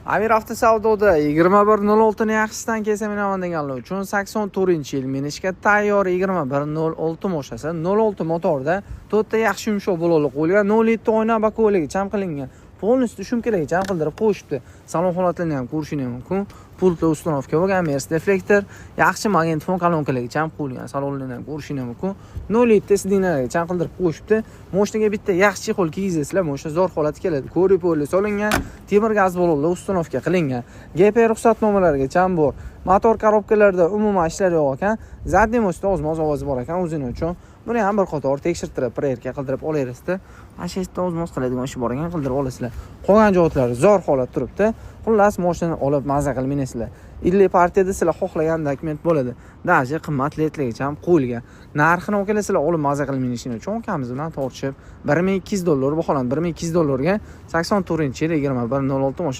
Amir avtosavdoda 21.06 ni yaxshisidan kelsa minaman deganlar uchun 84-yil minishga tayyor 21.06 moshasi 06 motorda 4 ta yaxshi yumshoq bo'loliq qo'yilgan 07 oyna bakovligi cham qilingan. Polностью shumkalarga cham qildirib qo'yishibdi. Salon holatlarini ham ko'rishingiz mumkin. Pultda uстановка bo'lgan Mers deflektor, yaxshi magnitofon kolonkalarga cham qo'yilgan. Salonlarni ham ko'rishingiz mumkin. 07 sidinalarga cham qildirib qo'yishibdi. Moshinaga bitta yaxshi chexol kiygizsizlar, moshina zo'r holatga keladi. Ko'ri-po'li solingan, temir gaz balonlar uстановка qilingan. GP ruxsatnomalariga cham bor. Motor korobkalarida umuman ishlar yo'q ekan. Zadniy mostda oz-moz ovozi bor ekan o'zining uchun. Buni ham bir qator tekshirtirib, proverka qildirib olaverasizda. Mana shu yerda oz-moz qiladigan ish bor ekan, qildirib olasizlar. Qolgan joylar zo'r holat turibdi. Xullas, mashinani olib maza qilib minasizlar. Illi partiyada sizlar xohlagan dokument bo'ladi. Даже qimmat letlargacha ham qo'yilgan. Narxini o'kelasizlar olib maza qilib minishingiz uchun ukamiz bilan tortishib $1200 baholandi. $1200 ga 84-yil 21.06 mashina